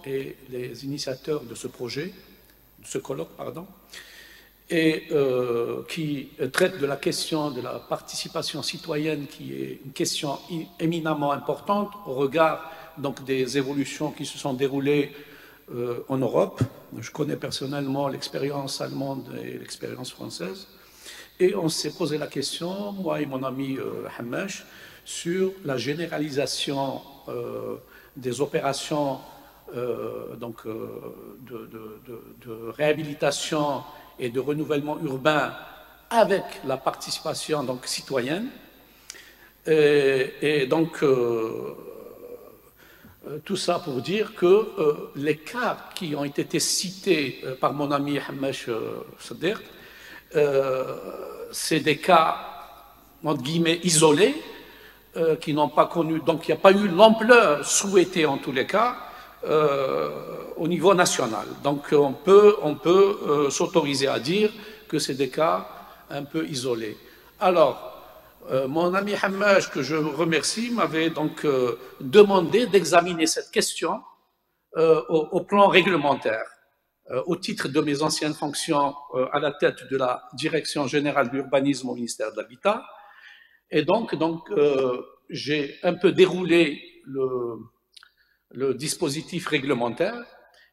et les initiateurs de ce projet, de ce colloque, pardon, et qui traite de la question de la participation citoyenne, qui est une question éminemment importante au regard donc, des évolutions qui se sont déroulées en Europe. Je connais personnellement l'expérience allemande et l'expérience française. Et on s'est posé la question, moi et mon ami Hamash, sur la généralisation des opérations de réhabilitation et de renouvellement urbain avec la participation donc, citoyenne. Et donc, tout ça pour dire que les cas qui ont été cités par mon ami Hamash Sadr, c'est des cas, entre guillemets, isolés, qui n'ont pas connu, donc il n'y a pas eu l'ampleur souhaitée en tous les cas au niveau national. Donc on peut s'autoriser à dire que c'est des cas un peu isolés. Alors, mon ami Hamash, que je remercie, m'avait donc demandé d'examiner cette question au plan réglementaire. Au titre de mes anciennes fonctions à la tête de la Direction générale de l'urbanisme au ministère de l'Habitat. Et donc j'ai un peu déroulé le dispositif réglementaire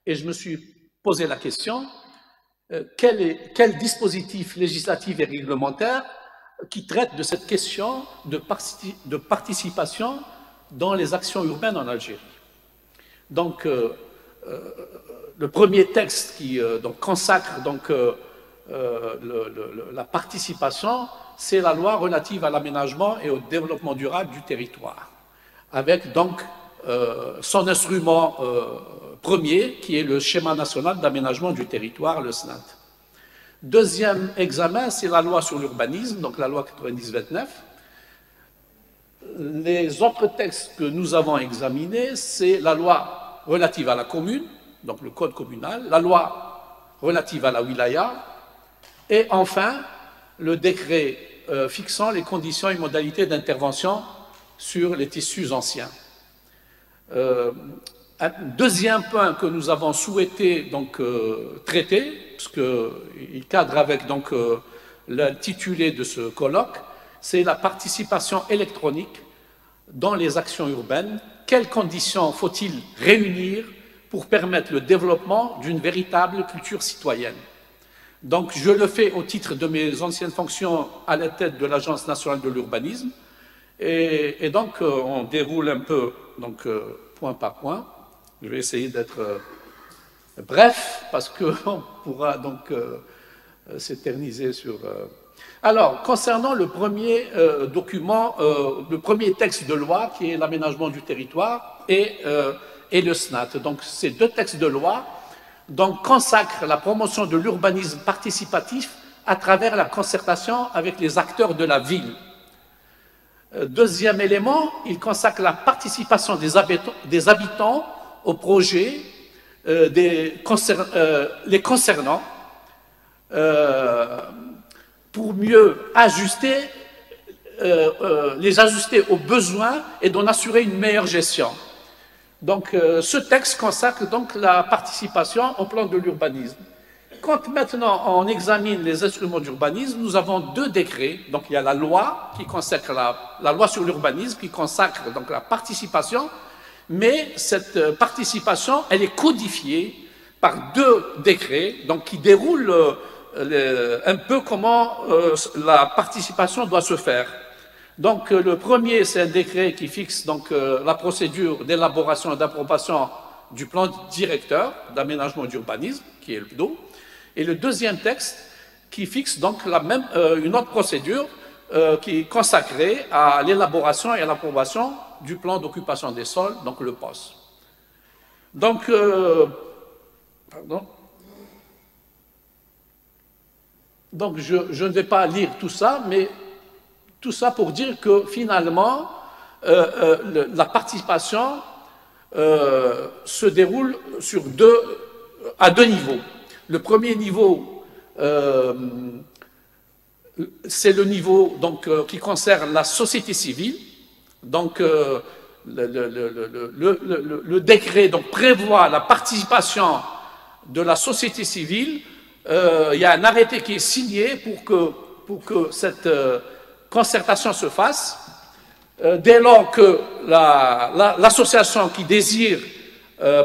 et je me suis posé la question, quel dispositif législatif et réglementaire qui traite de cette question de participation dans les actions urbaines en Algérie. Donc, le premier texte qui consacre la participation, c'est la loi relative à l'aménagement et au développement durable du territoire, avec donc son instrument premier, qui est le schéma national d'aménagement du territoire, le SNAT. Deuxième examen, c'est la loi sur l'urbanisme, donc la loi 90-29. Les autres textes que nous avons examinés, c'est la loi relative à la commune, donc le code communal, la loi relative à la wilaya, et enfin le décret fixant les conditions et modalités d'intervention sur les tissus anciens. Un deuxième point que nous avons souhaité donc traiter, parce qu'il cadre avec donc l'intitulé de ce colloque, c'est la participation électronique dans les actions urbaines. Quelles conditions faut-il réunir pour permettre le développement d'une véritable culture citoyenne? Donc, je le fais au titre de mes anciennes fonctions à la tête de l'Agence nationale de l'urbanisme. Et donc, on déroule un peu, donc, point par point. Je vais essayer d'être bref, parce qu'on pourra donc s'éterniser sur... Alors, concernant le premier document, le premier texte de loi, qui est l'aménagement du territoire, et le SNAT. Donc, ces deux textes de loi consacrent la promotion de l'urbanisme participatif à travers la concertation avec les acteurs de la ville. Deuxième élément, il consacre la participation des habitants au projet les concernant pour mieux les ajuster aux besoins et d'en assurer une meilleure gestion. Donc, ce texte consacre donc la participation au plan de l'urbanisme. Quand maintenant on examine les instruments d'urbanisme, nous avons deux décrets. Donc, il y a la loi qui consacre la loi sur l'urbanisme qui consacre donc la participation, mais cette participation, elle est codifiée par deux décrets, donc qui déroulent un peu comment la participation doit se faire. Donc, le premier, c'est un décret qui fixe donc la procédure d'élaboration et d'approbation du plan directeur d'aménagement d'urbanisme, qui est le PDO. Et le deuxième texte qui fixe donc une autre procédure qui est consacrée à l'élaboration et à l'approbation du plan d'occupation des sols, donc le POS. Donc, donc je ne vais pas lire tout ça, mais tout ça pour dire que finalement, la participation se déroule à deux niveaux. Le premier niveau, c'est le niveau donc, qui concerne la société civile. Donc, le décret donc, prévoit la participation de la société civile. Il y a un arrêté qui est signé pour que cette concertation se fasse. Dès lors que l'association qui désire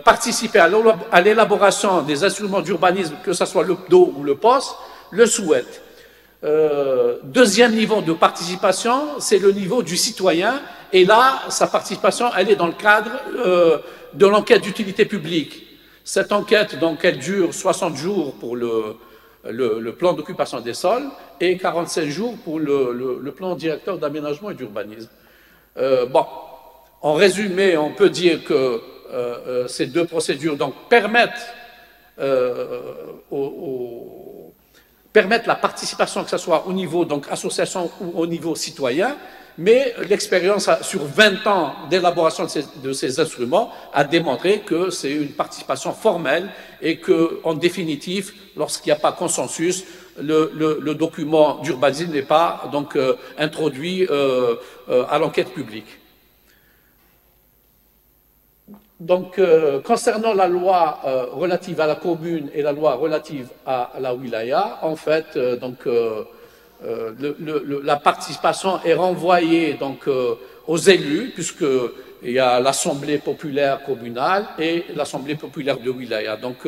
participer à l'élaboration des instruments d'urbanisme, que ce soit le PDO ou le POS, le souhaite. Deuxième niveau de participation, c'est le niveau du citoyen, et là, sa participation, elle est dans le cadre de l'enquête d'utilité publique. Cette enquête, donc, elle dure 60 jours pour le plan d'occupation des sols et 45 jours pour le plan directeur d'aménagement et d'urbanisme. Bon, en résumé, on peut dire que ces deux procédures donc, permettent la participation, que ce soit au niveau donc, association ou au niveau citoyen, mais l'expérience sur 20 ans d'élaboration de ces instruments a démontré que c'est une participation formelle et que, en définitive, lorsqu'il n'y a pas consensus, le document d'urbanisme n'est pas donc introduit à l'enquête publique. Donc, concernant la loi relative à la commune et la loi relative à la wilaya, en fait, la participation est renvoyée donc, aux élus, puisqu'il y a l'Assemblée populaire communale et l'Assemblée populaire de wilaya. Donc,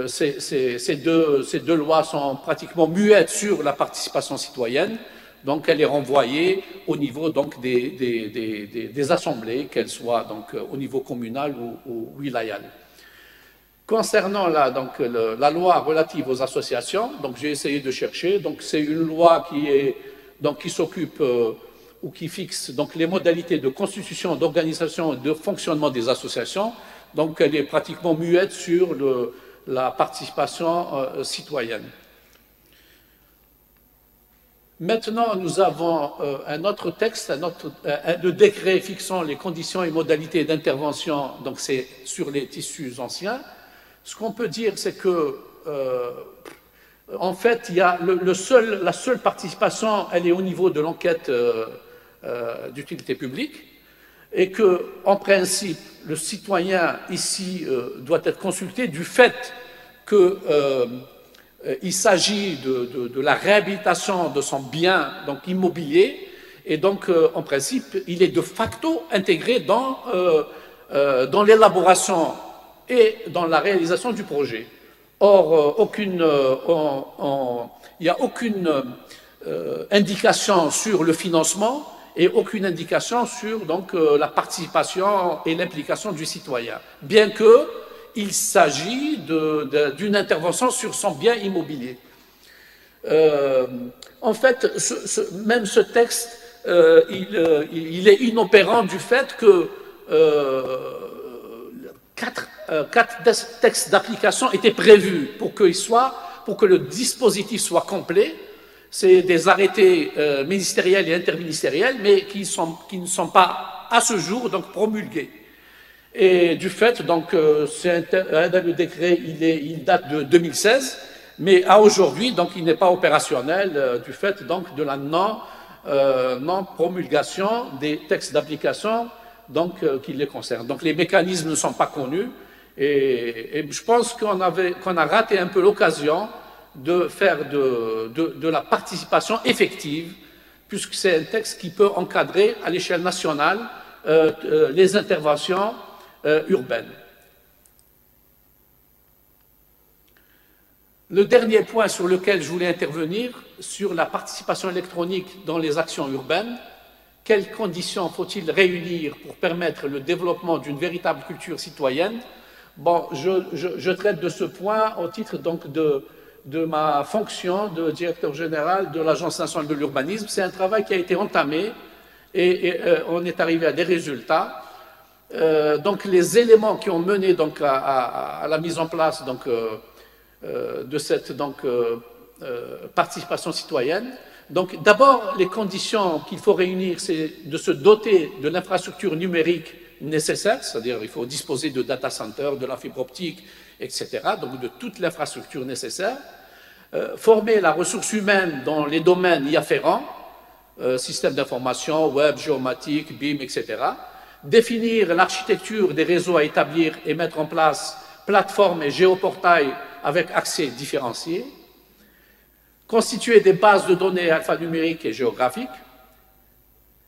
ces deux lois sont pratiquement muettes sur la participation citoyenne. Donc, elle est renvoyée au niveau donc, des assemblées, qu'elles soient donc, au niveau communal ou wilayal. Concernant la loi relative aux associations, donc j'ai essayé de chercher. Donc, c'est une loi qui s'occupe ou qui fixe donc, les modalités de constitution, d'organisation et de fonctionnement des associations. Donc, elle est pratiquement muette sur la participation citoyenne. Maintenant, nous avons un autre texte, le décret fixant les conditions et modalités d'intervention, donc c'est sur les tissus anciens. Ce qu'on peut dire, c'est que, en fait, il y a la seule participation, elle est au niveau de l'enquête d'utilité publique, et que, en principe, le citoyen ici doit être consulté du fait que il s'agit de la réhabilitation de son bien donc immobilier, et donc, en principe, il est de facto intégré dans l'élaboration et dans la réalisation du projet. Or, il n'y a aucune indication sur le financement et aucune indication sur donc, la participation et l'implication du citoyen, bien qu'il s'agit d'une intervention sur son bien immobilier. En fait, même ce texte, il est inopérant du fait que quatre textes d'application étaient prévus pour que le dispositif soit complet. C'est des arrêtés ministériels et interministériels, mais qui ne sont pas à ce jour donc promulgués. Et du fait, donc, le décret, il date de 2016, mais à aujourd'hui, donc, il n'est pas opérationnel du fait donc de la non-promulgation des textes d'application donc, qui les concernent. Donc, les mécanismes ne sont pas connus, et je pense qu'on a raté un peu l'occasion de faire de la participation effective, puisque c'est un texte qui peut encadrer à l'échelle nationale les interventions urbaines. Le dernier point sur lequel je voulais intervenir, sur la participation électronique dans les actions urbaines, quelles conditions faut-il réunir pour permettre le développement d'une véritable culture citoyenne? Bon, je traite de ce point au titre donc de ma fonction de directeur général de l'Agence nationale de l'urbanisme. C'est un travail qui a été entamé et on est arrivé à des résultats. Donc les éléments qui ont mené donc, à la mise en place donc, de cette participation citoyenne. Donc d'abord, les conditions qu'il faut réunir, c'est de se doter de l'infrastructure numérique nécessaire, c'est-à-dire il faut disposer de data centers, de la fibre optique, etc., donc de toute l'infrastructure nécessaire, former la ressource humaine dans les domaines y afférents, système d'information, web, géomatique, BIM, etc., définir l'architecture des réseaux à établir et mettre en place plateformes et géoportails avec accès différencié, constituer des bases de données alphanumériques et géographiques,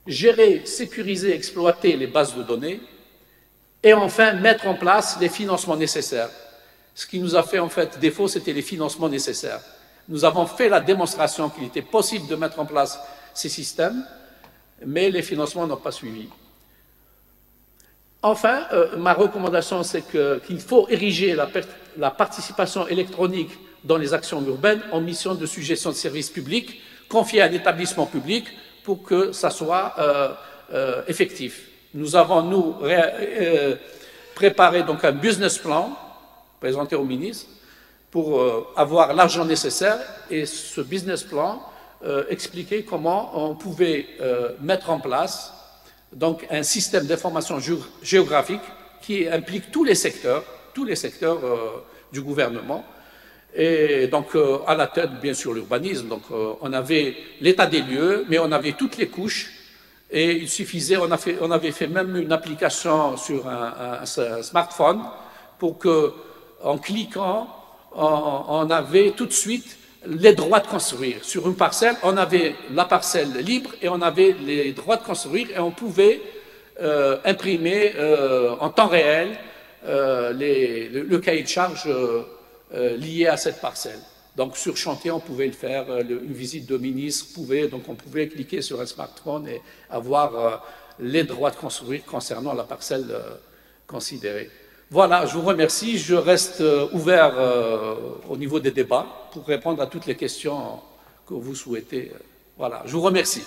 gérer, sécuriser, exploiter les bases de données, et enfin mettre en place les financements nécessaires. Ce qui nous a fait en fait défaut, c'était les financements nécessaires. Nous avons fait la démonstration qu'il était possible de mettre en place ces systèmes, mais les financements n'ont pas suivi. Enfin, ma recommandation, c'est qu'il faut ériger la participation électronique dans les actions urbaines en mission de suggestion de services publics, confiée à un établissement public pour que ça soit effectif. Nous avons, nous, préparé donc un business plan présenté au ministre pour avoir l'argent nécessaire et ce business plan expliquait comment on pouvait mettre en place donc un système d'information géographique qui implique tous les secteurs du gouvernement. Et donc, à la tête, bien sûr, l'urbanisme. Donc, on avait l'état des lieux, mais on avait toutes les couches. Et il suffisait, on avait fait même une application sur un smartphone pour que, en cliquant, on avait tout de suite les droits de construire. Sur une parcelle, on avait la parcelle libre et on avait les droits de construire et on pouvait imprimer en temps réel le cahier de charge lié à cette parcelle. Donc sur chantier, on pouvait le faire, une visite de ministre donc on pouvait cliquer sur un smartphone et avoir les droits de construire concernant la parcelle considérée. Voilà, je vous remercie. Je reste ouvert au niveau des débats pour répondre à toutes les questions que vous souhaitez. Voilà, je vous remercie.